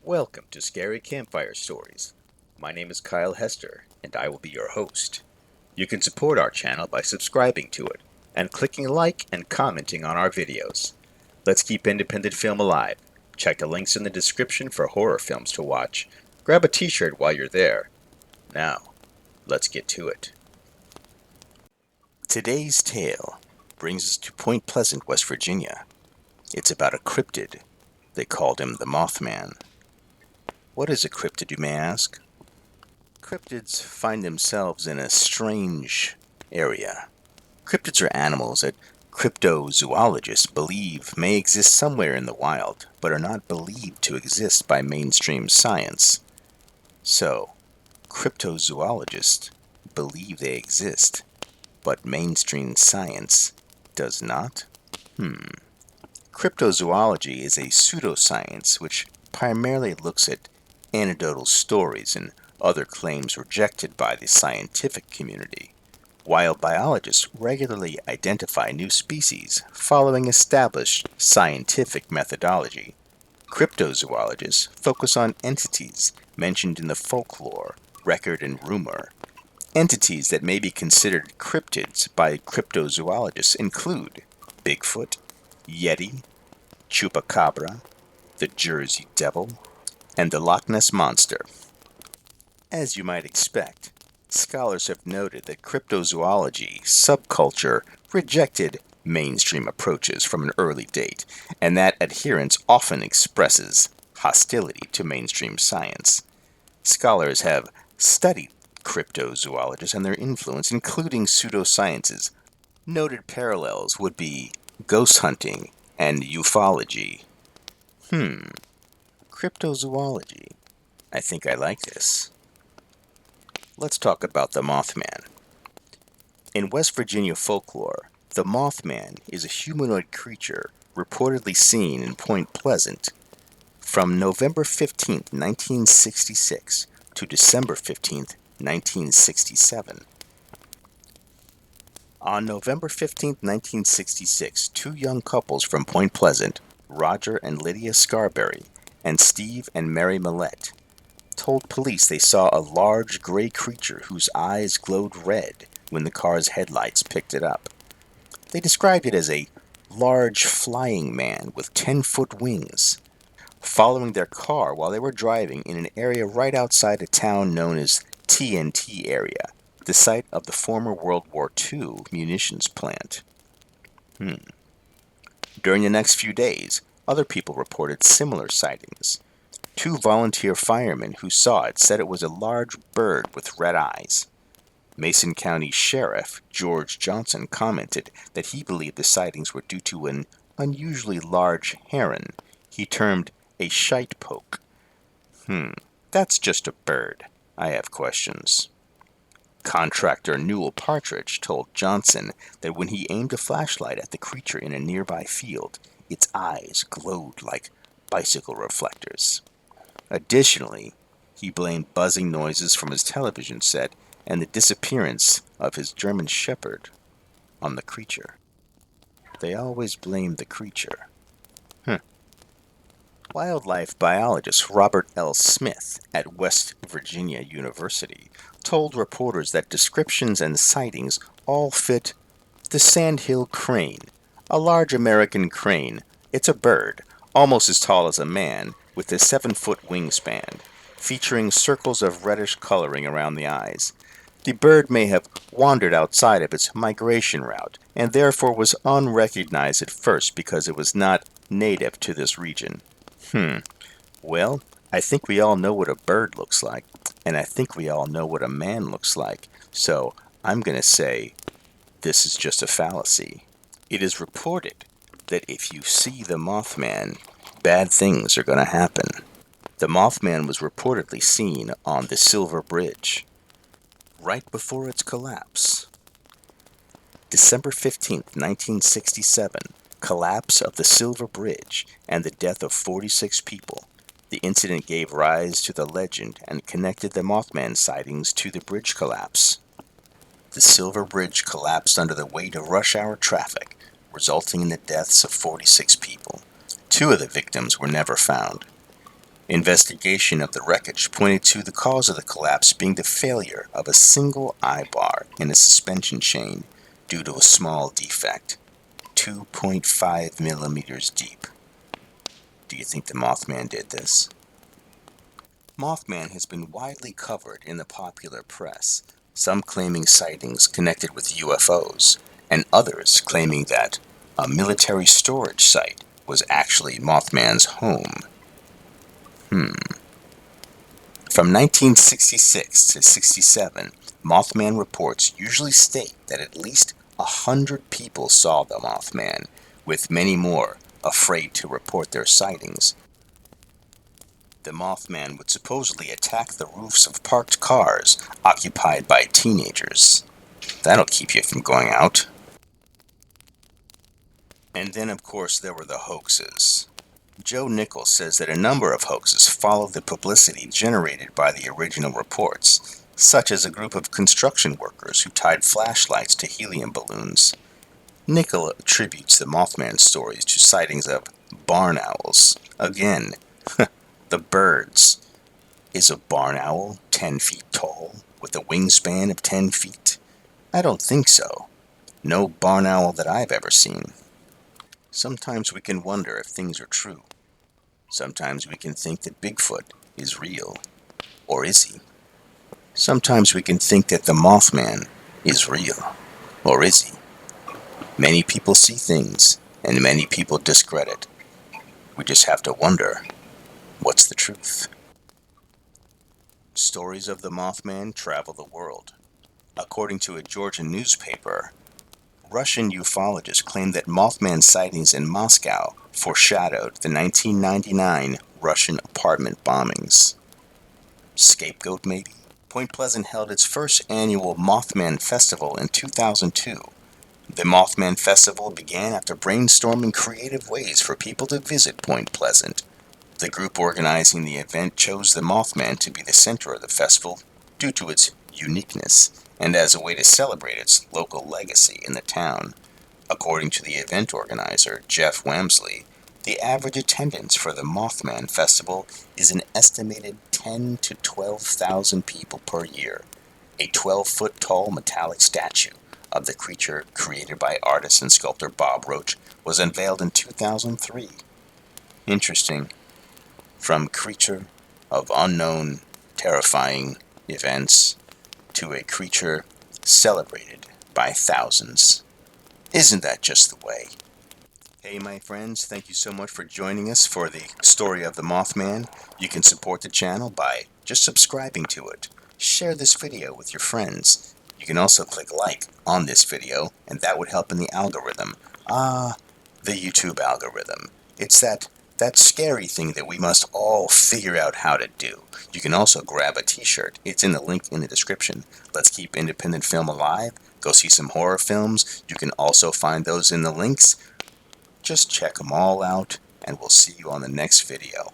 Welcome to Scary Campfire Stories. My name is Kyle Hester, and I will be your host. You can support our channel by subscribing to it, and clicking like and commenting on our videos. Let's keep independent film alive. Check the links in the description for horror films to watch. Grab a t-shirt while you're there. Now, let's get to it. Today's tale brings us to Point Pleasant, West Virginia. It's about a cryptid. They called him the Mothman. What is a cryptid, you may ask? Cryptids find themselves in a strange area. Cryptids are animals that cryptozoologists believe may exist somewhere in the wild, but are not believed to exist by mainstream science. So, cryptozoologists believe they exist, but mainstream science does not? Cryptozoology is a pseudoscience which primarily looks at anecdotal stories and other claims rejected by the scientific community, while biologists regularly identify new species following established scientific methodology. Cryptozoologists focus on entities mentioned in the folklore, record, and rumor. Entities that may be considered cryptids by cryptozoologists include Bigfoot, Yeti, Chupacabra, the Jersey Devil, and the Loch Ness Monster. As you might expect, scholars have noted that cryptozoology subculture rejected mainstream approaches from an early date, and that adherence often expresses hostility to mainstream science. Scholars have studied cryptozoologists and their influence, including pseudosciences. Noted parallels would be ghost hunting and ufology. Cryptozoology. I think I like this. Let's talk about the Mothman. In West Virginia folklore, the Mothman is a humanoid creature reportedly seen in Point Pleasant from November 15, 1966 to December 15, 1967. On November 15, 1966, two young couples from Point Pleasant, Roger and Lydia Scarberry, and Steve and Mary Millette, told police they saw a large gray creature whose eyes glowed red when the car's headlights picked it up. They described it as a large flying man with 10-foot wings, following their car while they were driving in an area right outside a town known as TNT area, the site of the former World War II munitions plant. During the next few days, other people reported similar sightings. Two volunteer firemen who saw it said it was a large bird with red eyes. Mason County Sheriff George Johnson commented that he believed the sightings were due to an unusually large heron he termed a shite poke. That's just a bird. I have questions. Contractor Newell Partridge told Johnson that when he aimed a flashlight at the creature in a nearby field, its eyes glowed like bicycle reflectors. Additionally, he blamed buzzing noises from his television set and the disappearance of his German Shepherd on the creature. They always blamed the creature. Wildlife biologist Robert L. Smith at West Virginia University told reporters that descriptions and sightings all fit the sandhill crane, a large American crane. It's a bird, almost as tall as a man, with a 7-foot wingspan, featuring circles of reddish coloring around the eyes. The bird may have wandered outside of its migration route, and therefore was unrecognized at first because it was not native to this region. Well, I think we all know what a bird looks like, and I think we all know what a man looks like, so I'm going to say this is just a fallacy. It is reported that if you see the Mothman, bad things are going to happen. The Mothman was reportedly seen on the Silver Bridge right before its collapse. December 15th, 1967, collapse of the Silver Bridge and the death of 46 people. The incident gave rise to the legend and connected the Mothman sightings to the bridge collapse. The Silver Bridge collapsed under the weight of rush hour traffic, resulting in the deaths of 46 people. 2 of the victims were never found. Investigation of the wreckage pointed to the cause of the collapse being the failure of a single eye bar in a suspension chain due to a small defect, 2.5 millimeters deep. Do you think the Mothman did this? Mothman has been widely covered in the popular press, some claiming sightings connected with UFOs, and others claiming that a military storage site was actually Mothman's home. From 1966 to 67, Mothman reports usually state that at least 100 people saw the Mothman, with many more afraid to report their sightings. The Mothman would supposedly attack the roofs of parked cars occupied by teenagers. That'll keep you from going out. And then, of course, there were the hoaxes. Joe Nichols says that a number of hoaxes followed the publicity generated by the original reports, such as a group of construction workers who tied flashlights to helium balloons. Nichols attributes the Mothman stories to sightings of barn owls. Again, the birds. Is a barn owl 10 feet tall, with a wingspan of 10 feet? I don't think so. No barn owl that I've ever seen. Sometimes we can wonder if things are true. Sometimes we can think that Bigfoot is real. Or is he? Sometimes we can think that the Mothman is real. Or is he? Many people see things, and many people discredit. We just have to wonder, what's the truth? Stories of the Mothman travel the world. According to a Georgian newspaper, Russian ufologists claim that Mothman sightings in Moscow foreshadowed the 1999 Russian apartment bombings. Scapegoat, maybe? Point Pleasant held its first annual Mothman Festival in 2002. The Mothman Festival began after brainstorming creative ways for people to visit Point Pleasant. The group organizing the event chose the Mothman to be the center of the festival due to its uniqueness and as a way to celebrate its local legacy in the town. According to the event organizer, Jeff Wamsley, the average attendance for the Mothman Festival is an estimated 10 to 12,000 people per year. A 12-foot tall metallic statue of the creature created by artist and sculptor Bob Roach was unveiled in 2003. Interesting. From creature of unknown, terrifying events to a creature celebrated by thousands. Isn't that just the way? Hey my friends, thank you so much for joining us for the story of the Mothman. You can support the channel by just subscribing to it. Share this video with your friends. You can also click like on this video, and that would help in the algorithm. The YouTube algorithm. It's that scary thing that we must all figure out how to do. You can also grab a t-shirt. It's in the link in the description. Let's keep independent film alive. Go see some horror films. You can also find those in the links. Just check them all out, and we'll see you on the next video.